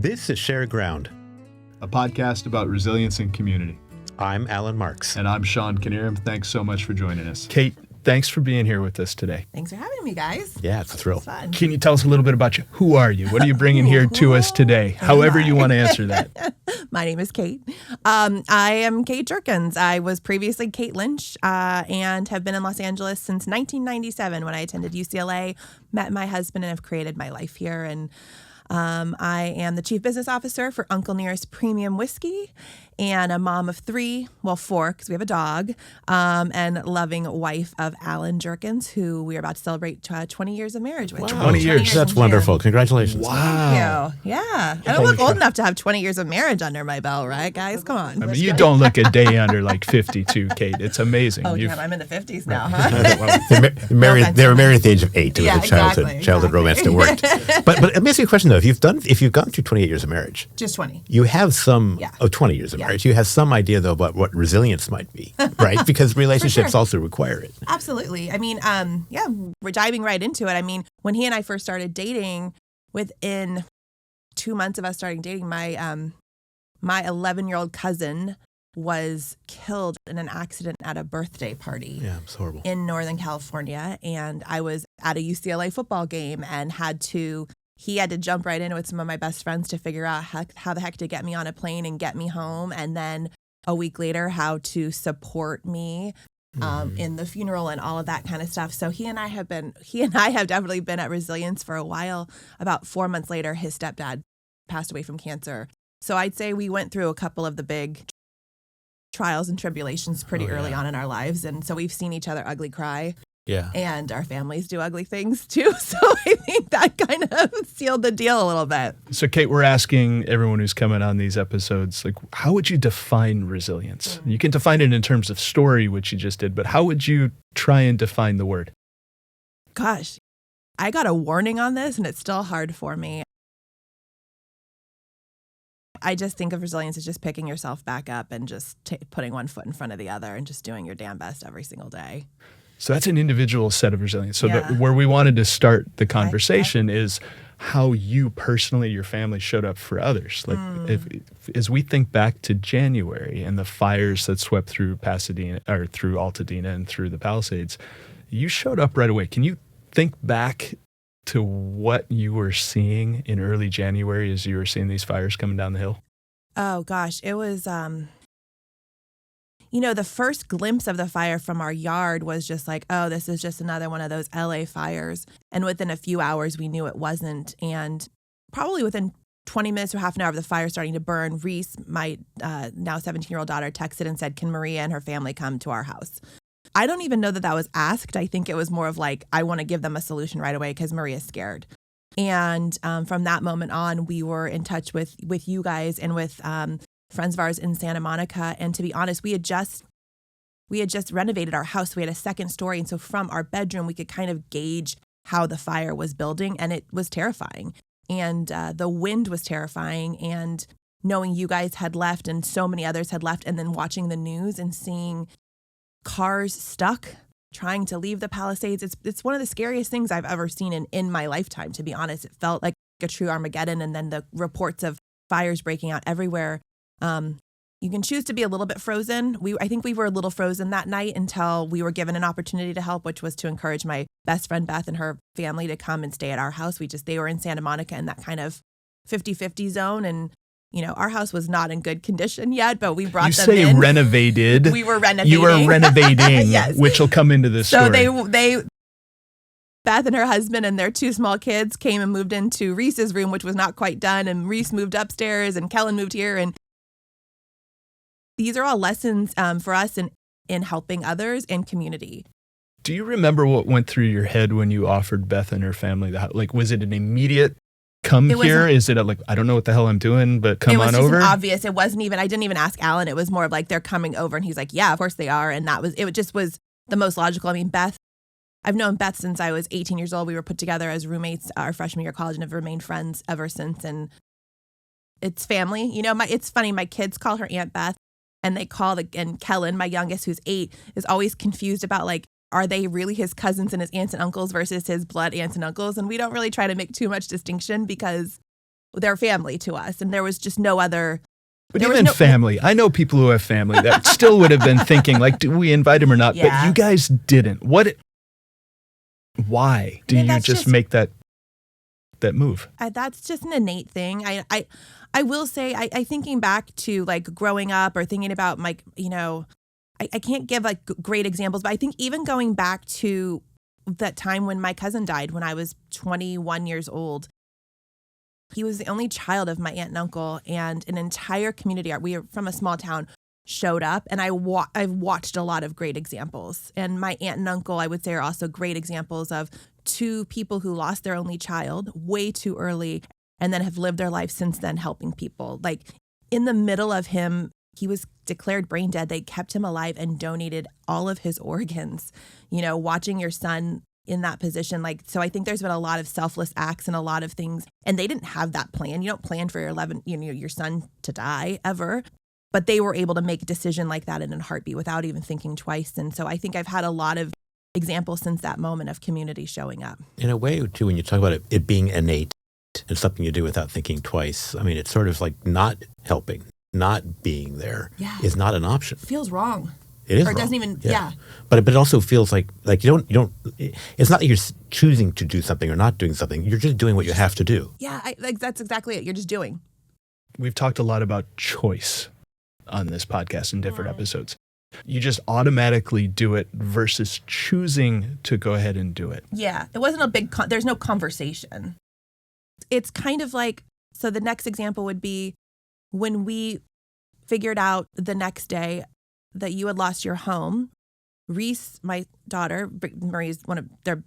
This is Shared Ground, a podcast about resilience and community. I'm Alan Marks. And I'm Sean Kinnear. Thanks so much for joining us. Kate, thanks for being here with us today. Thanks for having me, guys. Yeah, it's a thrill. It's fun. Can you tell us a little bit about you? Who are you? What are you bringing here to us today? However you want to answer that. My name is Kate. I am Kate Jerkens. I was previously Kate Lynch and have been in Los Angeles since 1997 when I attended UCLA, met my husband, and have created my life here. And I am the chief business officer for Uncle Nearest Premium Whiskey and a mom of four, because we have a dog, and loving wife of Alan Jerkens, who we are about to celebrate 20 years of marriage with. Wow. 20 years. That's wonderful. Congratulations. Wow. Thank you. Yeah. I don't look old enough to have 20 years of marriage under my belt, right, guys? Come on. I mean, you don't look a day under like 52, Kate. It's amazing. Oh, damn, I'm in the 50s now, huh? They were married at the age of 8. It was a childhood romance that worked. But let me ask you a question, though. If you've gone through 28 years of marriage. Just 20. You have some, 20 years of marriage. You have some idea, though, about what resilience might be, right? Because relationships also require it. Absolutely. I mean, we're diving right into it. I mean, when he and I first started dating, within 2 months of us starting dating, my 11-year-old cousin was killed in an accident at a birthday party. Yeah, it's horrible. In Northern California. And I was at a UCLA football game and he had to jump right in with some of my best friends to figure out how the heck to get me on a plane and get me home. And then a week later, how to support me in the funeral and all of that kind of stuff. So he and I have definitely been at resilience for a while. About 4 months later, his stepdad passed away from cancer. So I'd say we went through a couple of the big trials and tribulations pretty early on in our lives. And so we've seen each other ugly cry. Yeah. And our families do ugly things too. So I think that kind of sealed the deal a little bit. So, Kate, we're asking everyone who's coming on these episodes, like, how would you define resilience? You can define it in terms of story, which you just did, but how would you try and define the word? Gosh, I got a warning on this and it's still hard for me. I just think of resilience as just picking yourself back up and just putting one foot in front of the other and just doing your damn best every single day. So that's an individual set of resilience. So where we wanted to start the conversation is how you personally, your family showed up for others. Like as we think back to January and the fires that swept through Pasadena or through Altadena and through the Palisades, you showed up right away. Can you think back to what you were seeing in early January as you were seeing these fires coming down the hill? Oh gosh, it was the first glimpse of the fire from our yard was just like, oh, this is just another one of those LA fires. And within a few hours, we knew it wasn't. And probably within 20 minutes or half an hour of the fire starting to burn, Reese, my now 17-year-old daughter, texted and said, can Maria and her family come to our house? I don't even know that was asked. I think it was more of like, I want to give them a solution right away because Maria's scared. And from that moment on, we were in touch with you guys and with friends of ours in Santa Monica. And to be honest, we had just renovated our house. We had a second story. And so from our bedroom, we could kind of gauge how the fire was building. And it was terrifying. And the wind was terrifying. And knowing you guys had left and so many others had left, and then watching the news and seeing cars stuck trying to leave the Palisades. It's one of the scariest things I've ever seen in my lifetime, to be honest. It felt like a true Armageddon. And then the reports of fires breaking out everywhere. You can choose to be a little bit frozen. I think we were a little frozen that night until we were given an opportunity to help, which was to encourage my best friend Beth and her family to come and stay at our house. They were in Santa Monica in that kind of 50-50 zone. And, our house was not in good condition yet, but we brought them in. You say renovated. We were renovating. You were renovating, yes. Which will come into this story. So Beth and her husband and their 2 small kids came and moved into Reese's room, which was not quite done. And Reese moved upstairs and Kellen moved here. And these are all lessons for us in helping others and community. Do you remember what went through your head when you offered Beth and her family the house? Like, was it an immediate come here? Is it like, I don't know what the hell I'm doing, but come on over? It was just obvious. It wasn't even, I didn't even ask Alan. It was more of like, they're coming over. And he's like, yeah, of course they are. And it just was the most logical. I mean, I've known Beth since I was 18 years old. We were put together as roommates our freshman year of college and have remained friends ever since. And it's family. It's funny. My kids call her Aunt Beth. And and Kellen, my youngest, who's 8, is always confused about, like, are they really his cousins and his aunts and uncles versus his blood aunts and uncles? And we don't really try to make too much distinction because they're family to us. And there was just no other. But even family, I know people who have family that still would have been thinking, like, do we invite him or not? Yeah. But you guys didn't. Why do you just make that move? That's just an innate thing. I will say, I thinking back to like growing up or thinking about my, I can't give like great examples, but I think even going back to that time when my cousin died when I was 21 years old, he was the only child of my aunt and uncle, and an entire community, we are from a small town, showed up. And I've watched a lot of great examples. And my aunt and uncle, I would say, are also great examples of two people who lost their only child way too early and then have lived their life since then helping people. Like in the middle of him, he was declared brain dead. They kept him alive and donated all of his organs. Watching your son in that position. Like, so I think there's been a lot of selfless acts and a lot of things, and they didn't have that plan. You don't plan for your son to die ever, but they were able to make a decision like that in a heartbeat without even thinking twice. And so I think I've had a lot of examples since that moment of community showing up. In a way, too, when you talk about it being innate and something you do without thinking twice, I mean, it's sort of like not helping, not being there is not an option. Feels wrong. It is or it wrong. doesn't even, But it also feels like you don't, it's not that you're choosing to do something or not doing something. You're just doing what you have to do. Yeah, that's exactly it. You're just doing. We've talked a lot about choice on this podcast in different episodes. You just automatically do it versus choosing to go ahead and do it. Yeah, it wasn't a big, there's no conversation. It's kind of like, so the next example would be when we figured out the next day that you had lost your home. Reese, my daughter, Marie's one of their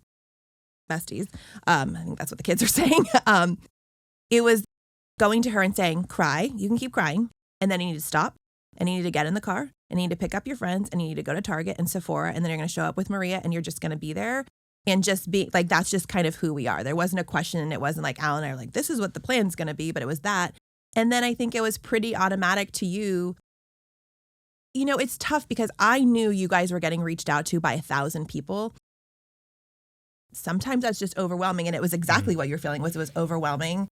besties. I think that's what the kids are saying. It was going to her and saying, cry, you can keep crying. And then you need to stop and you need to get in the car and you need to pick up your friends and you need to go to Target and Sephora. And then you're going to show up with Maria and you're just going to be there and just be like, that's just kind of who we are. There wasn't a question. And it wasn't like Al and I are like, this is what the plan's going to be, but it was that. And then I think it was pretty automatic to you. It's tough because I knew you guys were getting reached out to by 1,000 people. Sometimes that's just overwhelming. And it was exactly what you're feeling was. It was overwhelming.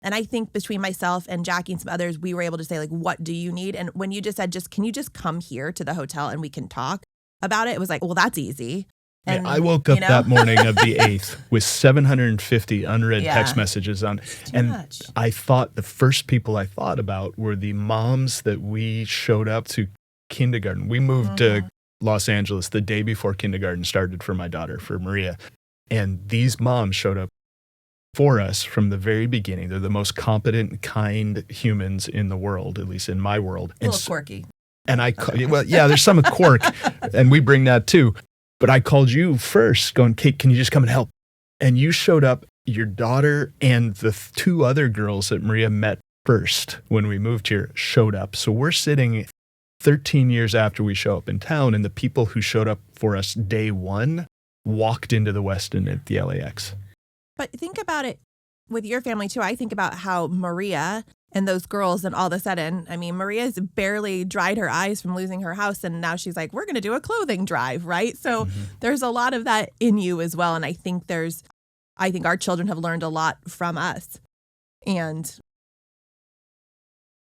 And I think between myself and Jackie and some others, we were able to say, like, what do you need? And when you just said, can you just come here to the hotel and we can talk about it? It was like, well, that's easy. And, I woke up that morning of the 8th with 750 unread text messages on. And much. I thought the first people I thought about were the moms that we showed up to kindergarten. We moved to Los Angeles the day before kindergarten started for my daughter, for Maria. And these moms showed up for us from the very beginning. They're the most competent, kind humans in the world, at least in my world. A little quirky. And there's some quirk, and we bring that too. But I called you first going, Kate, can you just come and help? And you showed up, your daughter and the two other girls that Maria met first when we moved here showed up. So we're sitting 13 years after we show up in town, and the people who showed up for us day one walked into the Westin at the LAX. But think about it with your family too. I think about how Maria and those girls, and all of a sudden, I mean, Maria's barely dried her eyes from losing her house. And now she's like, we're going to do a clothing drive, right? So there's a lot of that in you as well. And I think our children have learned a lot from us. And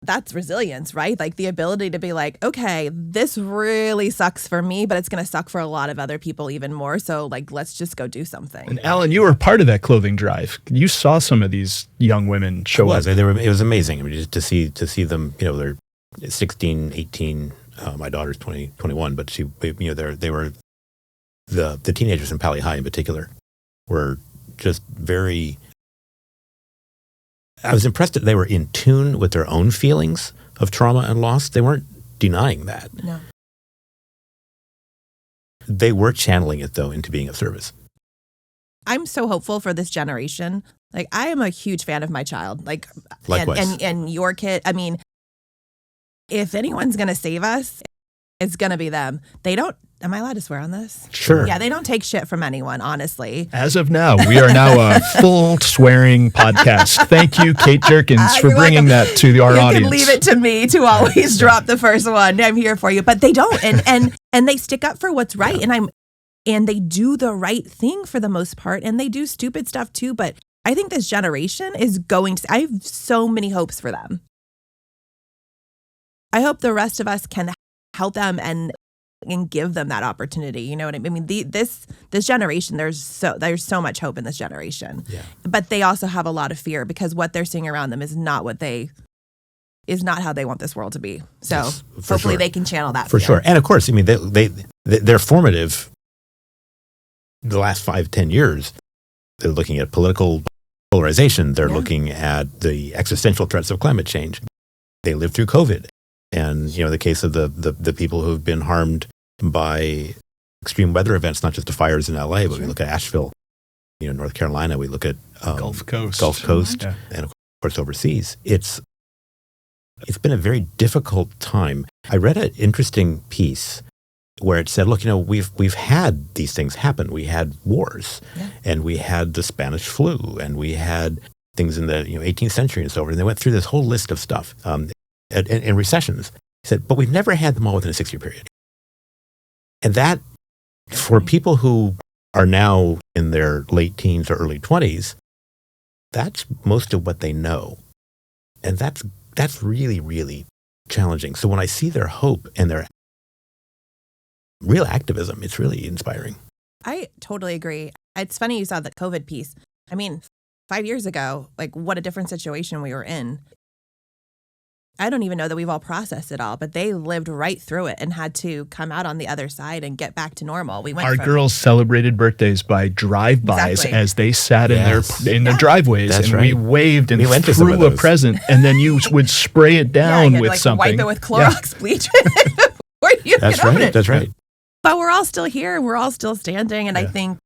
that's resilience, right? Like the ability to be like, okay, this really sucks for me, but it's going to suck for a lot of other people even more. So like, let's just go do something. And Alan, you were part of that clothing drive. You saw some of these young women show up. It was amazing. I mean, just to see them, they're 16, 18. My daughter's 21, but they were the teenagers in Pali High in particular were just very. I was impressed that they were in tune with their own feelings of trauma and loss. They weren't denying that. No. They were channeling it, though, into being of service. I'm so hopeful for this generation. Like, I am a huge fan of my child. Like, likewise. And your kid. I mean, if anyone's going to save us, it's going to be them. They don't. Am I allowed to swear on this? Sure. Yeah, they don't take shit from anyone, honestly. As of now, we are now a full swearing podcast. Thank you, Kate Jerkens, for bringing that to our audience. You can leave it to me to always drop the first one. I'm here for you. But they don't. And they stick up for what's right. And they do the right thing for the most part. And they do stupid stuff too. But I think this generation is going to, I have so many hopes for them. I hope the rest of us can help them and give them that opportunity. You know what I mean? This generation, there's so much hope in this generation. Yeah. But they also have a lot of fear because what they're seeing around them is not how they want this world to be. So Yes, hopefully sure. they can channel that For fear. sure. And of course, I mean, they're formative. The last 5-10 years, they're looking at political polarization. They're looking at the existential threats of climate change. They lived through COVID. And, you know, the case of the people who've been harmed by extreme weather events, not just the fires in LA, but we look at Asheville, you know, North Carolina, we look at Gulf Coast. Mm-hmm. And of course overseas. It's been a very difficult time. I read an interesting piece where it said, look, you know, we've had these things happen. We had wars, and we had the Spanish flu, and we had things in the 18th century and so forth. And they went through this whole list of stuff and recessions. He said, but we've never had them all within a 6-year period. And that, for people who are now in their late teens or early 20s, that's most of what they know. And that's really, really challenging. So when I see their hope and their real activism, it's really inspiring. I totally agree. It's funny you saw the COVID piece. I mean, 5 years ago, like what a different situation we were in. I don't even know that we've all processed it all, but they lived right through it and had to come out on the other side and get back to normal. Our girls celebrated birthdays by drive-bys as they sat in their driveways, That's and right. we waved and We went to some of threw a those. present, and then you would spray it down with something. Wipe it with Clorox bleach. That's right. But we're all still here. We're all still standing. And I think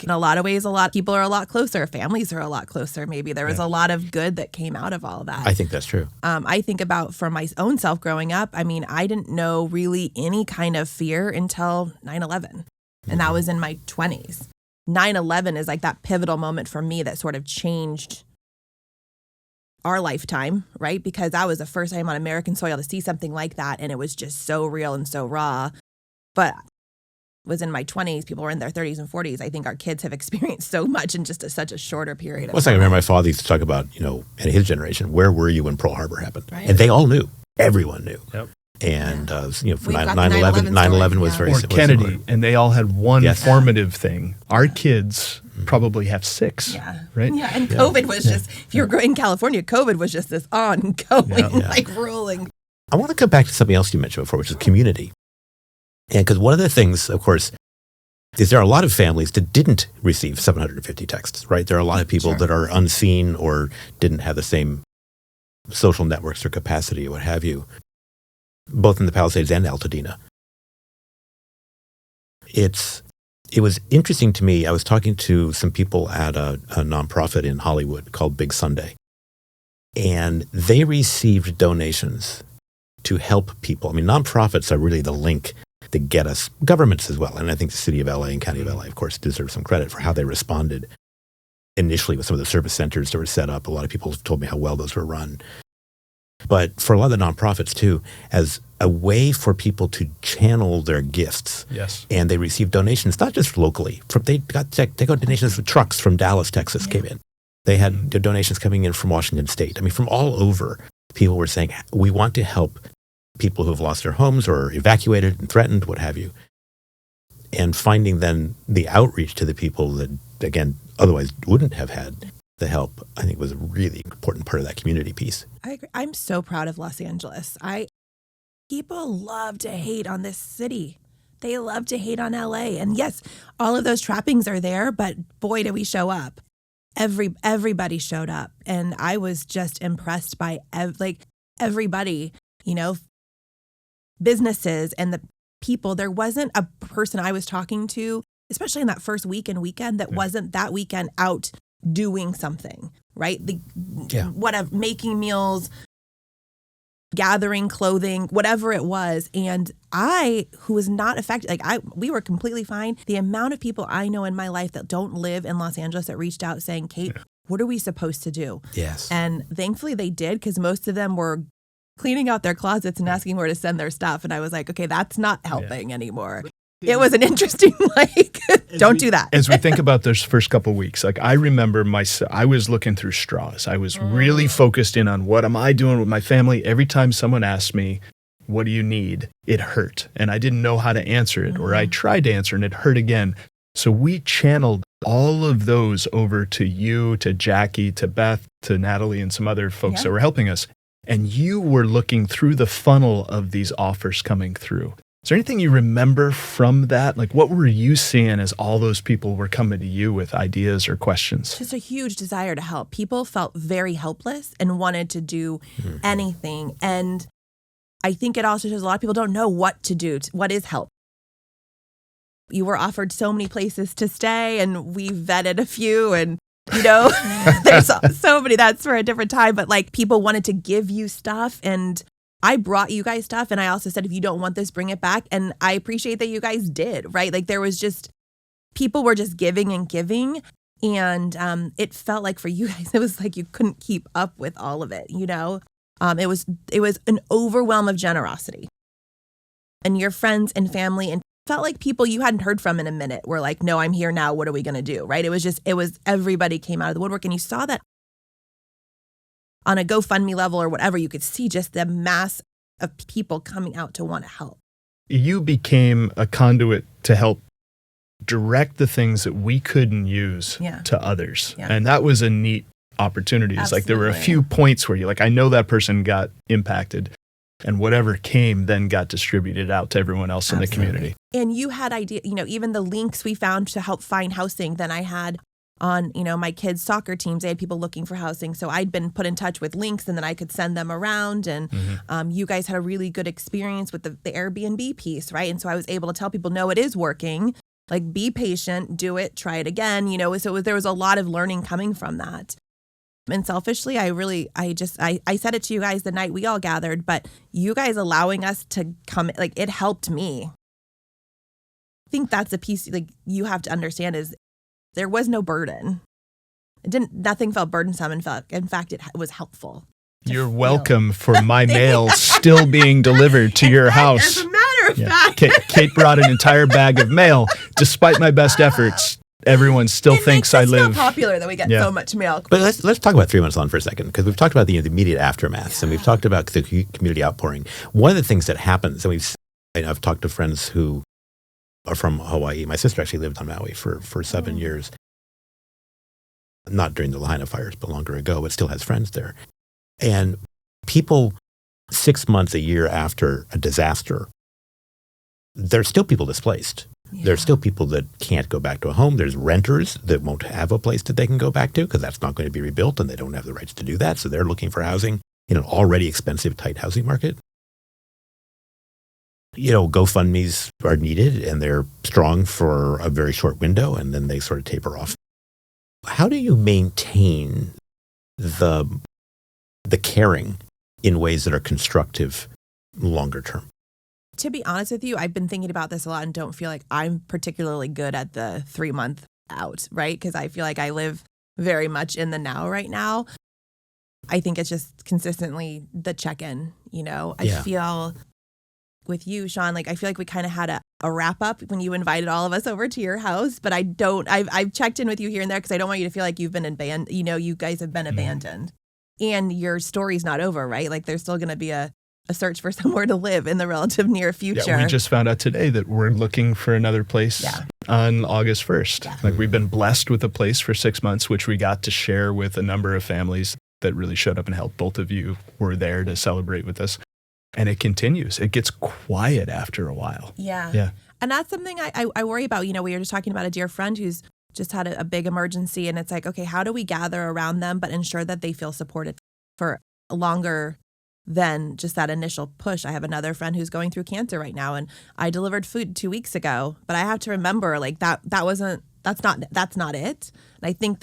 in a lot of ways, a lot of people are a lot closer. Families are a lot closer. Maybe there was a lot of good that came out of all that. I think that's true. I think about for my own self growing up. I mean, I didn't know really any kind of fear until 9/11. And that was in my 20s. 9/11 is like that pivotal moment for me that sort of changed our lifetime, right? Because that was the first time on American soil to see something like that. And it was just so real and so raw. But was in my 20s, people were in their 30s and 40s. I think our kids have experienced so much in just such a shorter period of Well, time. I remember my father used to talk about, in his generation, where were you when Pearl Harbor happened? Right. And they all knew. Everyone knew. Yep. And, for We've got the 9/11 9/11 was very Or similar. Kennedy, and they all had one Yes. formative thing. Our kids probably have 6, right? Yeah, and COVID was just, if you're in California, COVID was just this ongoing, like rolling. I want to come back to something else you mentioned before, which is community. And because one of the things, of course, is there are a lot of families that didn't receive 750 texts, right? There are a lot of people that are unseen or didn't have the same social networks or capacity or what have you, both in the Palisades and Altadena. It was interesting to me. I was talking to some people at a nonprofit in Hollywood called Big Sunday, and they received donations to help people. I mean, nonprofits are really the link to get us, governments as well. And I think the city of LA and county of LA, of course, deserve some credit for how they responded initially with some of the service centers that were set up. A lot of people have told me how well those were run. But for a lot of the nonprofits too, as a way for people to channel their gifts. Yes. And they received donations, not just locally. They got donations for trucks from Dallas, Texas came in. They had donations coming in from Washington State. I mean, from all over, people were saying, we want to help people who have lost their homes or evacuated and threatened, what have you. And finding then the outreach to the people that, again, otherwise wouldn't have had the help, I think was a really important part of that community piece. I agree. I'm so proud of Los Angeles. People love to hate on this city. They love to hate on LA. And yes, all of those trappings are there, but boy, do we show up. Everybody showed up. And I was just impressed by everybody, businesses and the people. There wasn't a person I was talking to, especially in that first week and weekend, that wasn't that weekend out doing something, right? Whatever, making meals, gathering clothing, whatever it was. And who was not affected, we were completely fine. The amount of people I know in my life that don't live in Los Angeles that reached out saying, Kate, what are we supposed to do? Yes. And thankfully they did, because most of them were cleaning out their closets and asking where to send their stuff. And I was like, okay, that's not helping anymore. it was an interesting, don't do that. As we think about those first couple of weeks, I remember I was looking through straws. I was really focused in on what am I doing with my family. Every time someone asked me, what do you need? It hurt. And I didn't know how to answer it, or I tried to answer and it hurt again. So we channeled all of those over to you, to Jackie, to Beth, to Natalie, and some other folks that were helping us. And you were looking through the funnel of these offers coming through. Is there anything you remember from that? What were you seeing as all those people were coming to you with ideas or questions? Just a huge desire to help. People felt very helpless and wanted to do anything. And I think it also shows a lot of people don't know what to do. What is help? You were offered so many places to stay, and we vetted a few, and there's so many. That's for a different time. But people wanted to give you stuff, and I brought you guys stuff, and I also said, if you don't want this, bring it back. And I appreciate that you guys did, right? There was just, people were just giving and giving. And it felt like for you guys, it was like you couldn't keep up with all of it, It was an overwhelm of generosity. And your friends and family, and felt like people you hadn't heard from in a minute were like, no, I'm here now. What are we going to do? Right? It was everybody came out of the woodwork, and you saw that on a GoFundMe level or whatever. You could see just the mass of people coming out to want to help. You became a conduit to help direct the things that we couldn't use to others. Yeah. And that was a neat opportunity. It's there were a few points where I know that person got impacted, and whatever came then got distributed out to everyone else in the community. And you had idea, even the links we found to help find housing, then I had on, my kids' soccer teams, they had people looking for housing. So I'd been put in touch with links, and then I could send them around. And you guys had a really good experience with the Airbnb piece, right? And so I was able to tell people, no, it is working. Be patient, do it, try it again. So there was a lot of learning coming from that. And selfishly, I said it to you guys the night we all gathered, but you guys allowing us to come, it helped me. I think that's a piece you have to understand is there was no burden. Nothing felt burdensome. In fact, it was helpful. You're welcome for my mail still being delivered to your house. As a matter of fact. Kate brought an entire bag of mail, despite my best efforts. Everyone still thinks I live. It's so popular that we get so much mail. But let's talk about 3 months on for a second, because we've talked about the immediate aftermaths, and we've talked about the community outpouring. One of the things that happens, and I've talked to friends who are from Hawaii. My sister actually lived on Maui for 7 years, not during the Lahaina fires, but longer ago, but still has friends there. And people 6 months, a year after a disaster, there's still people displaced. Yeah. There's still people that can't go back to a home. There's renters that won't have a place that they can go back to because that's not going to be rebuilt, and they don't have the rights to do that. So they're looking for housing in an already expensive, tight housing market. GoFundMes are needed, and they're strong for a very short window, and then they sort of taper off. How do you maintain the caring in ways that are constructive longer term? To be honest with you, I've been thinking about this a lot and don't feel like I'm particularly good at the 3 month out, right? Because I feel like I live very much in the now right now. I think it's just consistently the check-in, I feel with you, Sean, I feel like we kind of had a wrap up when you invited all of us over to your house, but I've checked in with you here and there because I don't want you to feel like you've been abandoned, you guys have been abandoned. And your story's not over, right? There's still going to be a search for somewhere to live in the relative near future. Yeah, we just found out today that we're looking for another place on August 1st. Yeah. We've been blessed with a place for 6 months, which we got to share with a number of families that really showed up and helped. Both of you were there to celebrate with us. And it continues. It gets quiet after a while. Yeah. And that's something I worry about. We were just talking about a dear friend who's just had a big emergency. And it's okay, how do we gather around them but ensure that they feel supported for longer than just that initial push? I have another friend who's going through cancer right now, and I delivered food 2 weeks ago, but I have to remember that's not it. And I think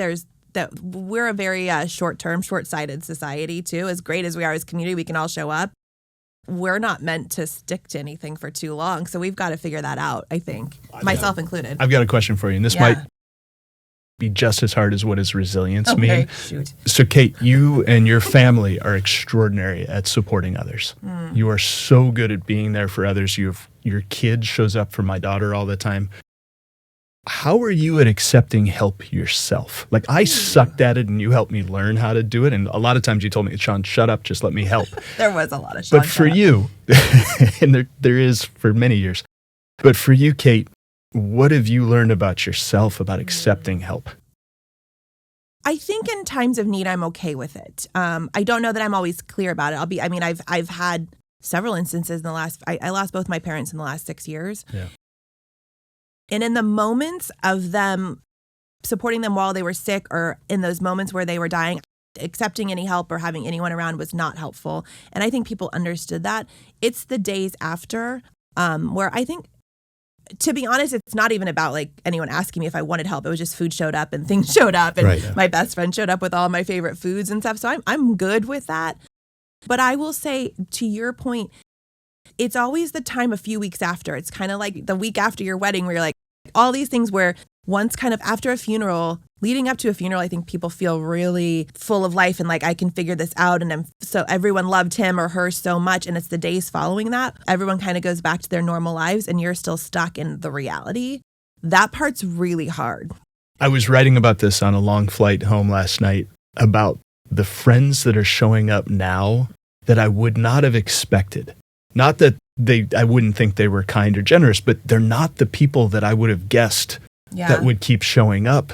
we're a very short-sighted society too. As great as we are as a community, we can all show up. We're not meant to stick to anything for too long. So we've got to figure that out, I think, myself included. I've got a question for you, and this be just as hard as what does resilience Okay, mean. shoot. So, Kate, you and your family are extraordinary at supporting others. You are so good at being there for others. Your kid shows up for my daughter all the time. How are you at accepting help yourself? Like, I sucked at it and you helped me learn how to do it. And a lot of times you told me, Sean, shut up, just let me help. There was a lot of Sean. But for you, and there is for many years, but for you, Kate, what have you learned about yourself about accepting help? I think in times of need, I'm okay with it. I don't know that I'm always clear about it. I've had several instances in the last, I lost both my parents in the last 6 years. Yeah. And in the moments of them supporting them while they were sick, or in those moments where they were dying, accepting any help or having anyone around was not helpful. And I think people understood that. It's the days after where I think, to be honest, it's not even about like anyone asking me if I wanted help. It was just food showed up and things showed up, and my best friend showed up with all my favorite foods and stuff. So I'm good with that. But I will say, to your point, it's always the time a few weeks after. It's kind of like the week after your wedding where you're like, all these things where once kind of after a funeral, leading up to a funeral, I think people feel really full of life and like, I can figure this out. And so everyone loved him or her so much. And it's the days following that, everyone kind of goes back to their normal lives and you're still stuck in the reality. That part's really hard. I was writing about this on a long flight home last night, about the friends that are showing up now that I would not have expected. Not that I wouldn't think they were kind or generous, but they're not the people that I would have guessed that would keep showing up,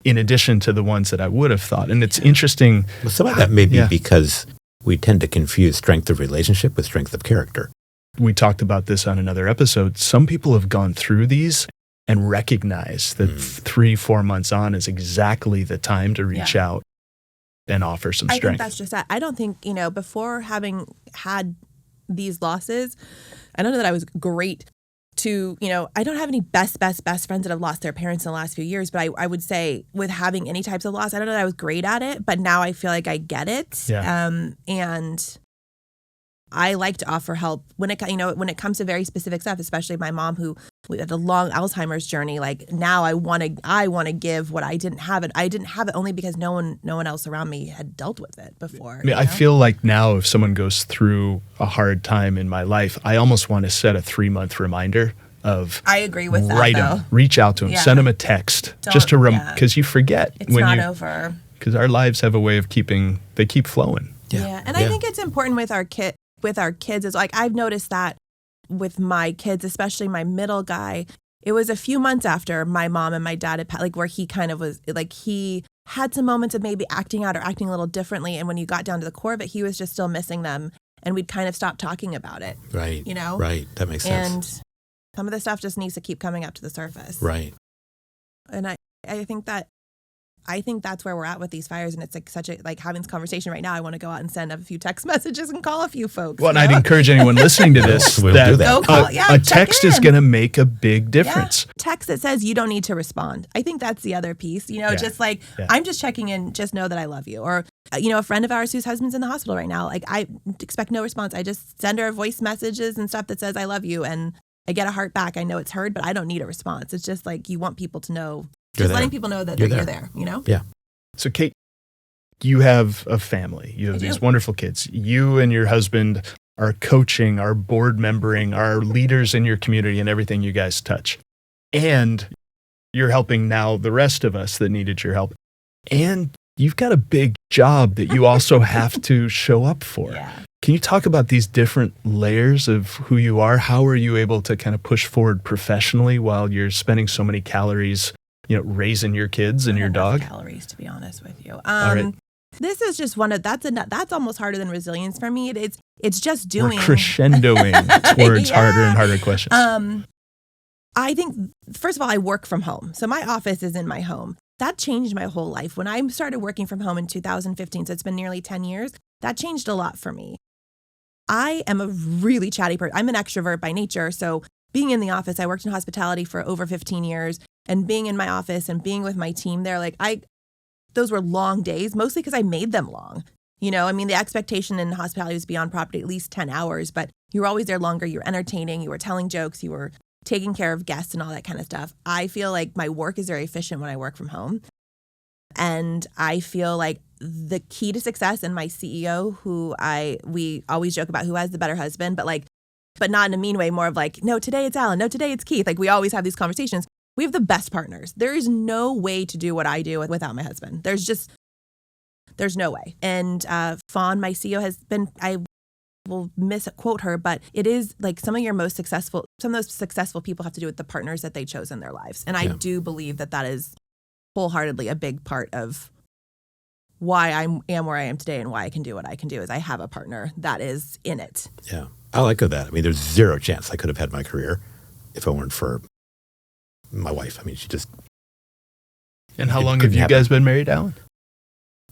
in addition to the ones that I would have thought. And it's interesting. Well, some of that may be because we tend to confuse strength of relationship with strength of character. We talked about this on another episode. Some people have gone through these and recognize that 3-4 months on is exactly the time to reach out and offer some strength. I think that's just that. I don't think, before having had these losses, I don't know that I was great to, I don't have any best friends that have lost their parents in the last few years, but I would say with having any types of loss, I don't know that I was great at it, but now I feel like I get it. Yeah. And I like to offer help when it comes to very specific stuff, especially my mom who had a long Alzheimer's journey. Like now I want to give what I didn't have it. I didn't have it only because no one else around me had dealt with it before. I feel like now if someone goes through a hard time in my life, I almost want to set a 3-month reminder of. I agree with that. Write them, reach out to them, send them a text, just to because you forget. It's not over. Because our lives have a way of keep flowing. Yeah. And I think it's important with our kids is like, I've noticed that with my kids, especially my middle guy, it was a few months after my mom and my dad had, like, where he kind of was like, he had some moments of maybe acting out or acting a little differently. And when you got down to the core of it, he was just still missing them. And we'd kind of stopped talking about it. Right. Right. That makes sense. And some of the stuff just needs to keep coming up to the surface. Right. And I think that's where we're at with these fires. And it's like having this conversation right now. I want to go out and send a few text messages and call a few folks. Well, and I'd encourage anyone listening to this We'll do that. Go call, a text is going to make a big difference. Yeah. Text that says you don't need to respond. I think that's the other piece. Just like, I'm just checking in, just know that I love you. Or, a friend of ours whose husband's in the hospital right now, like I expect no response. I just send her voice messages and stuff that says I love you. And I get a heart back. I know it's heard, but I don't need a response. It's just like you want people to know, just letting people know that you're there, Yeah. So, Kate, you have a family. You have these wonderful kids. You and your husband are coaching, are board membering, are leaders in your community and everything you guys touch. And you're helping now the rest of us that needed your help. And you've got a big job that you also have to show up for. Yeah. Can you talk about these different layers of who you are? How are you able to kind of push forward professionally while you're spending so many calories raising your kids and your dog? Calories, to be honest with you. All right. This is just that's almost harder than resilience for me. It's just doing. We're crescendoing towards harder and harder questions. I think, first of all, I work from home. So my office is in my home. That changed my whole life. When I started working from home in 2015, so it's been nearly 10 years, that changed a lot for me. I am a really chatty person. I'm an extrovert by nature. So being in the office, I worked in hospitality for over 15 years. And being in my office and being with my team there, those were long days, mostly because I made them long. The expectation in hospitality was to be on property at least 10 hours, but you were always there longer. You were entertaining, you were telling jokes, you were taking care of guests and all that kind of stuff. I feel like my work is very efficient when I work from home. And I feel like the key to success, and my CEO, we always joke about who has the better husband, but not in a mean way, more of like, no, today it's Alan, no, today it's Keith. Like, we always have these conversations. We have the best partners. There is no way to do what I do without my husband. There's no way. And Fawn, my CEO, has been, I will misquote her, but it is like some of those successful people have to do with the partners that they chose in their lives. And I do believe that is wholeheartedly a big part of why I am where I am today and why I can do what I can do, is I have a partner that is in it. Yeah. I like that. I mean, there's zero chance I could have had my career if it weren't for my wife. I mean, she just... And how long have you guys been married, Alan?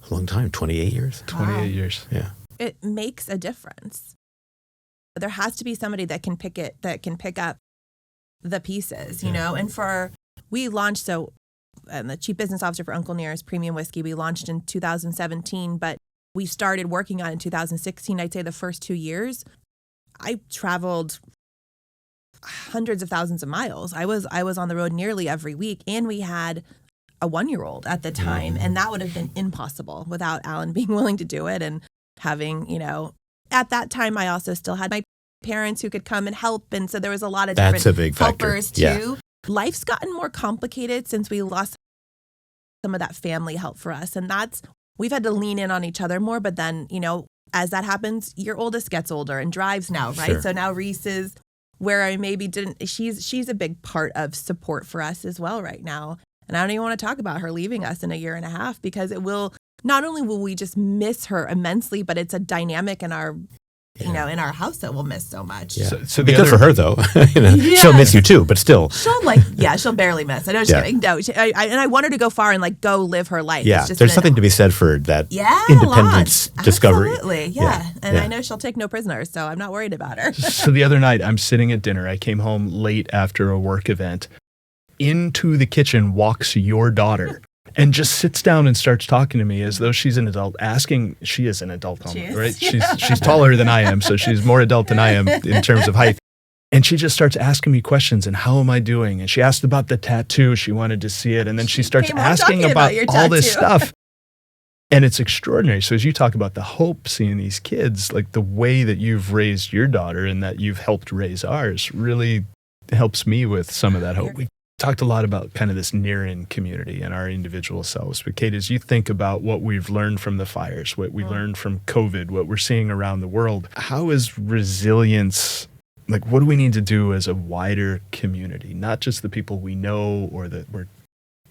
A long time, 28 years. 28 years. Yeah. It makes a difference. There has to be somebody that can pick up the pieces, you know? And we launched, I'm the chief business officer for Uncle Nearest Premium Whiskey. We launched in 2017, but we started working on it in 2016. I'd say the first 2 years, I traveled hundreds of thousands of miles. I was on the road nearly every week, and we had a 1-year-old at the time, and that would have been impossible without Alan being willing to do it and having, at that time, I also still had my parents who could come and help, and so there was a lot of different helpers too. Yeah. Life's gotten more complicated since we lost some of that family help for us, and we've had to lean in on each other more. But then, as that happens, your oldest gets older and drives now, right? Sure. So now Reese is where I maybe didn't. She's a big part of support for us as well right now. And I don't even want to talk about her leaving us in a year and a half, because it will, not only will we just miss her immensely, but it's a dynamic in our, in our house that we'll miss so much. Yeah. So be good for her, though. She'll miss you too, but still. She'll barely miss. I know she's kidding. No, and I want her to go far and go live her life. Yeah, there's something to be said for that independence discovery. Absolutely, yeah. And I know she'll take no prisoners, so I'm not worried about her. So the other night, I'm sitting at dinner. I came home late after a work event. Into the kitchen walks your daughter and just sits down and starts talking to me as though she's an adult, she is an adult, right? She's taller than I am, so she's more adult than I am in terms of height. And she just starts asking me questions, and how am I doing? And she asked about the tattoo. She wanted to see it. And then she starts asking about all this stuff. And it's extraordinary. So as you talk about the hope, seeing these kids, like the way that you've raised your daughter and that you've helped raise ours really helps me with some of that hope. We talked a lot about kind of this near-in community and our individual selves. But Kate, as you think about what we've learned from the fires, what we learned from COVID, what we're seeing around the world, how is resilience, what do we need to do as a wider community? Not just the people we know or that we're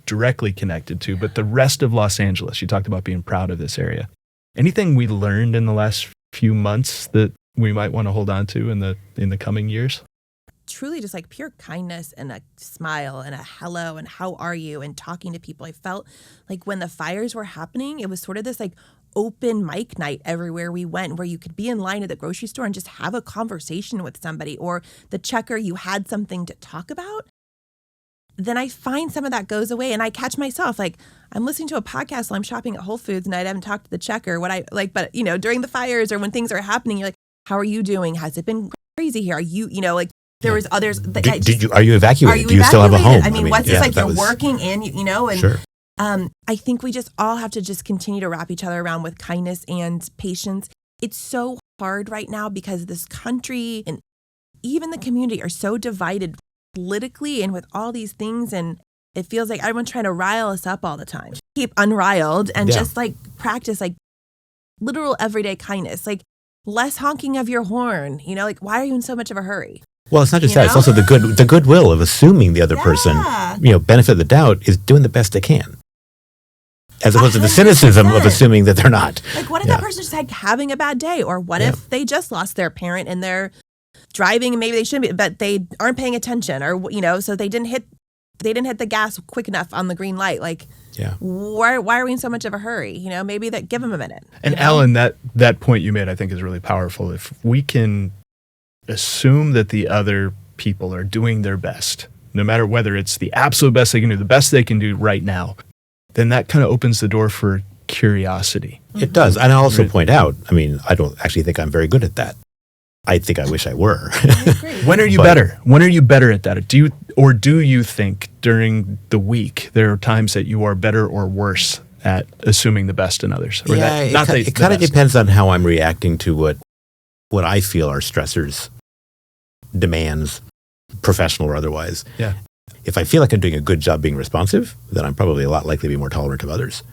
directly connected to, but the rest of Los Angeles. You talked about being proud of this area. Anything we learned in the last few months that we might want to hold on to in the coming years? Truly just pure kindness and a smile and a hello and how are you and talking to people. I felt like when the fires were happening, it was sort of this open mic night everywhere we went, where you could be in line at the grocery store and just have a conversation with somebody, or the checker, you had something to talk about. Then I find some of that goes away, and I catch myself I'm listening to a podcast while I'm shopping at Whole Foods, and I haven't talked to the checker. But during the fires or when things are happening, you're how are you doing? Has it been crazy here? Are you there was others. Are you evacuated? Do you still have a home? I mean, what's this you're working and and sure. I think we just all have to just continue to wrap each other around with kindness and patience. It's so hard right now because this country and even the community are so divided politically and with all these things, and it feels like everyone's trying to rile us up all the time. Keep unriled and just practice literal everyday kindness, less honking of your horn. Why are you in so much of a hurry? Well, it's not just that; it's also the goodwill of assuming the other person, benefit of the doubt, is doing the best they can, as opposed to the cynicism of assuming that they're not. What if that person just having a bad day, or what if they just lost their parent and they're driving and maybe they shouldn't be, but they aren't paying attention, or so they didn't hit the gas quick enough on the green light. Why are we in so much of a hurry? Maybe give them a minute. And Alan, that point you made, I think, is really powerful. If we can assume that the other people are doing their best, no matter whether it's the absolute best they can do, the best they can do right now, then that kind of opens the door for curiosity. It does. And I also point out, I don't actually think I'm very good at that. I think I wish I were. When are you better? When are you better at that? Do you think during the week there are times that you are better or worse at assuming the best in others? Or it kind of depends on how I'm reacting to what I feel are stressors, demands, professional or otherwise. Yeah. If I feel like I'm doing a good job being responsive, then I'm probably a lot likely to be more tolerant of others.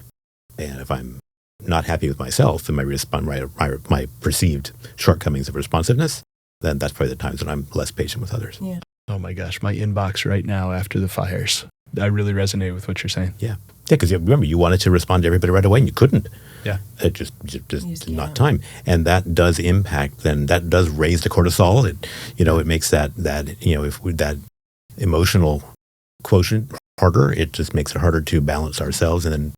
And if I'm not happy with myself and my perceived shortcomings of responsiveness, then that's probably the times when I'm less patient with others. Yeah. Oh my gosh, my inbox right now after the fires. I really resonate with what you're saying. Yeah. Yeah, because remember, you wanted to respond to everybody right away and you couldn't. Yeah. It just not time. And that does impact, then that does raise the cortisol. It makes that emotional quotient harder. It just makes it harder to balance ourselves and then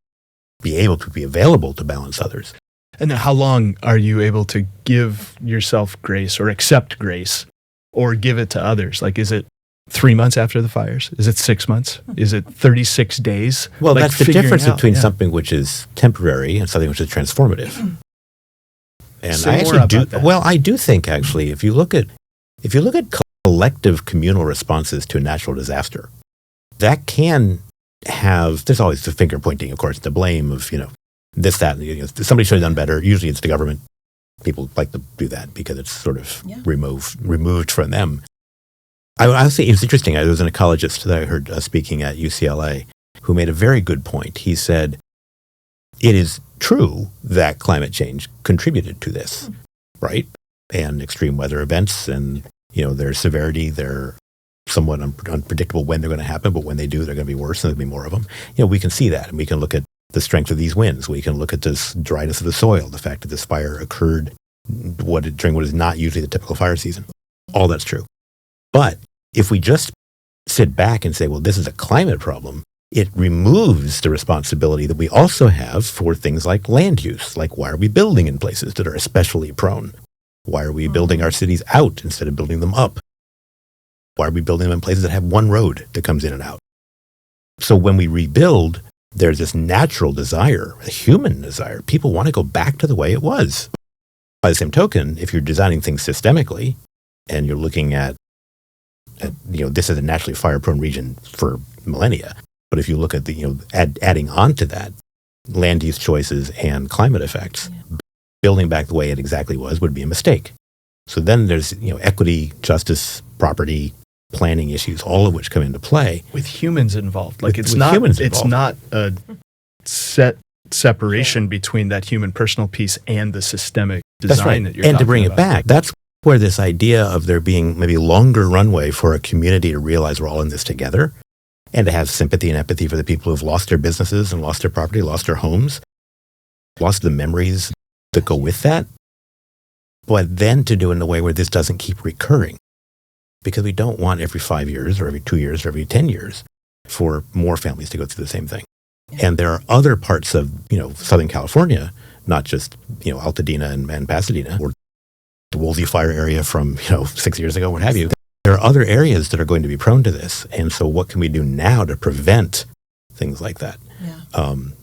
be able to be available to balance others. And then how long are you able to give yourself grace or accept grace or give it to others? Like, is it 3 months after the fires? Is it 6 months? Is it 36 days? Well, like that's the difference between yeah. something which is temporary and something which is transformative. And Say I more actually about that. Well, I do think actually, if you look at collective communal responses to a natural disaster, that can have, there's always the finger pointing, of course, the blame of, this, that, somebody should have done better. Usually it's the government. People like to do that because it's sort of removed from them. I would say it's interesting. There was an ecologist that I heard speaking at UCLA who made a very good point. He said, it is true that climate change contributed to this, right? And extreme weather events and, their severity, they're somewhat unpredictable when they're going to happen, but when they do, they're going to be worse and there'll be more of them. We can see that, and we can look at the strength of these winds. We can look at this dryness of the soil, the fact that this fire occurred during what is not usually the typical fire season. All that's true. But if we just sit back and say, well, this is a climate problem, it removes the responsibility that we also have for things like land use. Like, why are we building in places that are especially prone? Why are we building our cities out instead of building them up? Why are we building them in places that have one road that comes in and out? So when we rebuild, there's this natural desire, a human desire. People want to go back to the way it was. By the same token, if you're designing things systemically and you're looking at this is a naturally fire-prone region for millennia, but if you look at adding on to that, land use choices and climate effects, building back the way it exactly was would be a mistake. So then there's equity, justice, property, planning issues, all of which come into play with humans involved. Like it's not a set separation between that human personal piece and the systemic design that you're and to bring about. it back, that's where this idea of there being maybe longer runway for a community to realize we're all in this together and to have sympathy and empathy for the people who've lost their businesses and lost their property, lost their homes, lost the memories that go with that, but then to do it in a way where this doesn't keep recurring. Because we don't want every 5 years or every 2 years or every 10 years for more families to go through the same thing. And there are other parts of, Southern California, not just, Altadena and Pasadena or the Woolsey fire area from, 6 years ago, what have you. There are other areas that are going to be prone to this. And so what can we do now to prevent things like that,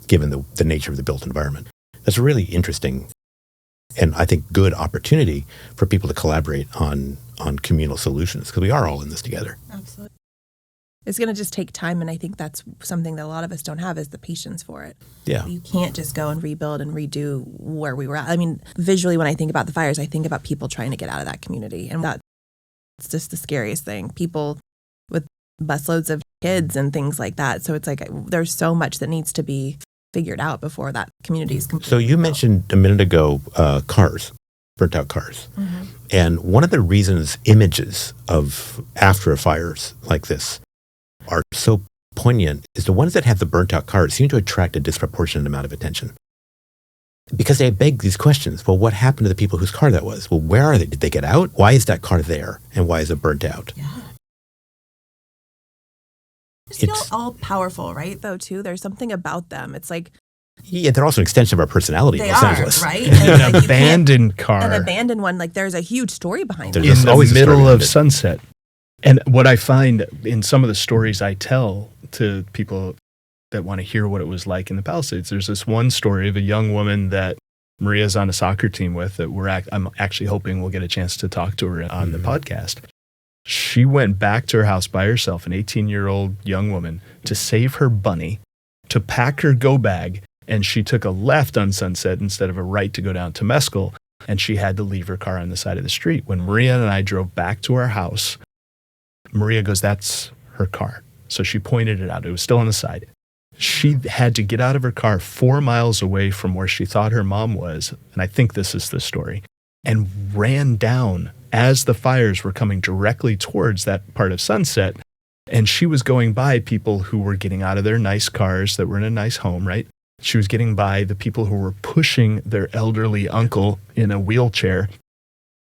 given the nature of the built environment? That's really interesting and I think good opportunity for people to collaborate on communal solutions because we are all in this together. Absolutely. It's going to just take time, and I think that's something that a lot of us don't have is the patience for it. Yeah. You can't just go and rebuild and redo where we were at. I mean, visually, when I think about the fires, I think about people trying to get out of that community, and that's just the scariest thing. People with busloads of kids and things like that. So it's like there's so much that needs to be figured out before that community is completely So you mentioned a minute ago cars, burnt out cars. Mm-hmm. And one of the reasons images of after fires like this are so poignant is the ones that have the burnt out cars seem to attract a disproportionate amount of attention. Because they beg these questions. Well, what happened to the people whose car that was? Well, where are they? Did they get out? Why is that car there? And why is it burnt out? Yeah. They feel all powerful, right? Though, too. There's something about them. It's like... Yeah, they're also an extension of our personality in Los Angeles. Right? An abandoned car. An abandoned one. Like, there's a huge story behind it. In the middle of sunset. And what I find in some of the stories I tell to people that want to hear what it was like in the Palisades, there's this one story of a young woman that Maria's on a soccer team with that I'm actually hoping we'll get a chance to talk to her on the podcast. She went back to her house by herself, an 18-year-old young woman, to save her bunny, to pack her go bag, and she took a left on Sunset instead of a right to go down to Mescal, and she had to leave her car on the side of the street. When Maria and I drove back to our house, Maria goes, "That's her car." So she pointed it out. It was still on the side. She had to get out of her car 4 miles away from where she thought her mom was, and I think this is the story, and ran down as the fires were coming directly towards that part of Sunset. And she was going by people who were getting out of their nice cars that were in a nice home, right? She was getting by the people who were pushing their elderly uncle in a wheelchair.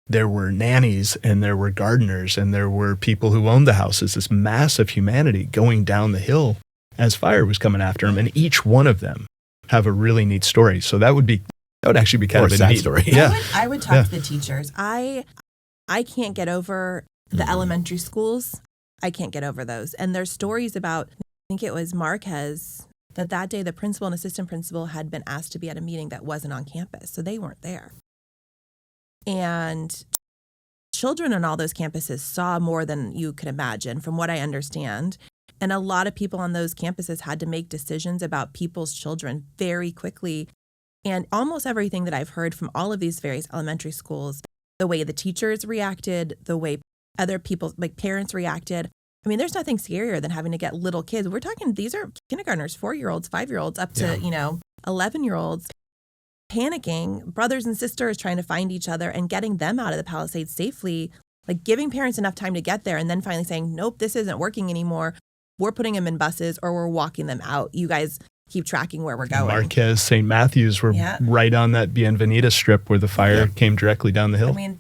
There were nannies and there were gardeners and there were people who owned the houses, this mass of humanity going down the hill as fire was coming after them. And each one of them have a really neat story. So that would actually be kind of a sad neat story. Yeah. I would talk to the teachers. I can't get over the elementary schools. I can't get over those. And there's stories about, I think it was Marquez, that day the principal and assistant principal had been asked to be at a meeting that wasn't on campus. So they weren't there. And children on all those campuses saw more than you could imagine, from what I understand. And a lot of people on those campuses had to make decisions about people's children very quickly. And almost everything that I've heard from all of these various elementary schools, the way the teachers reacted, the way other people, like parents reacted. I mean, there's nothing scarier than having to get little kids. We're talking, these are kindergartners, 4-year-olds, 5-year-olds, up to, 11-year-olds, panicking, brothers and sisters trying to find each other and getting them out of the Palisades safely, like giving parents enough time to get there and then finally saying, nope, this isn't working anymore. We're putting them in buses or we're walking them out. You guys keep tracking where we're going. Marquez, St. Matthews were right on that Bienvenida strip where the fire came directly down the hill. I mean,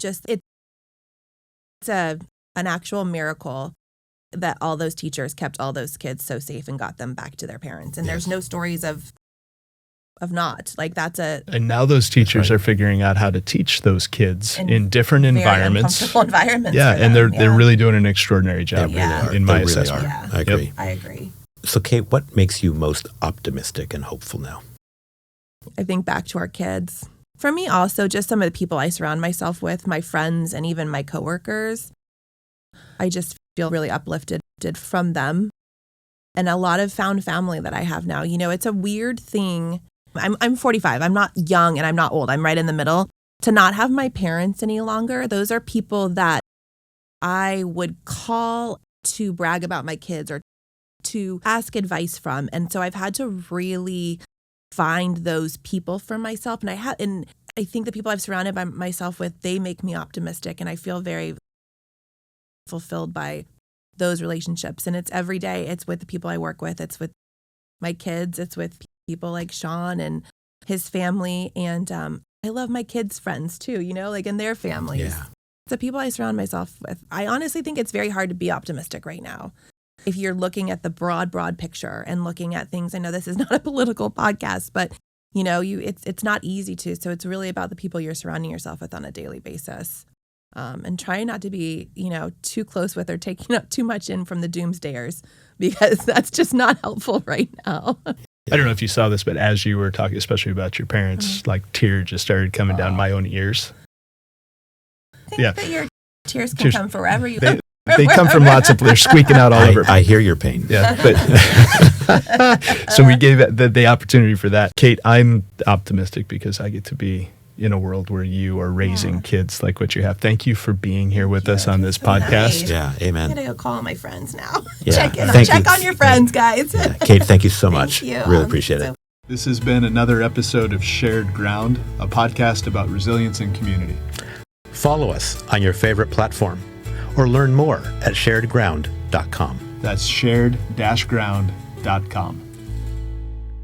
it's an actual miracle that all those teachers kept all those kids so safe and got them back to their parents. And there's no stories of not. Like And now those teachers are figuring out how to teach those kids in different environments. Uncomfortable environments. Yeah, and they're really doing an extraordinary job in my assessment. Yeah. I agree. Yep. I agree. So Kate, what makes you most optimistic and hopeful now? I think back to our kids. For me also, just some of the people I surround myself with, my friends and even my coworkers, I just feel really uplifted from them. And a lot of found family that I have now. You know, it's a weird thing. I'm 45. I'm not young and I'm not old. I'm right in the middle. To not have my parents any longer, those are people that I would call to brag about my kids or to ask advice from. And so I've had to really find those people for myself. And I think the people I've surrounded by myself with, they make me optimistic. And I feel very fulfilled by those relationships. And it's every day. It's with the people I work with. It's with my kids. It's with people like Sean and his family. And I love my kids' friends too, and their families. Yeah. The people I surround myself with. I honestly think it's very hard to be optimistic right now. If you're looking at the broad picture and looking at things, I know this is not a political podcast, but it's not easy to. So it's really about the people you're surrounding yourself with on a daily basis. And try not to be, too close with or taking up too much in from the doomsdayers, because that's just not helpful right now. I don't know if you saw this, but as you were talking, especially about your parents, like tears just started coming down my own ears. I think that your tears can come from wherever you go. They come from lots of, they're squeaking out all over. I hear your pain. Yeah. But so we gave the opportunity for that. Kate, I'm optimistic because I get to be in a world where you are raising kids like what you have. Thank you for being here with us on this podcast. Nice. Yeah, amen. I'm going to go call my friends now. Yeah. Check on your friends, guys. Yeah. Kate, thank you so much. Thank you. Really appreciate it. This has been another episode of Shared Ground, a podcast about resilience and community. Follow us on your favorite platform or learn more at sharedground.com. That's shared-ground.com.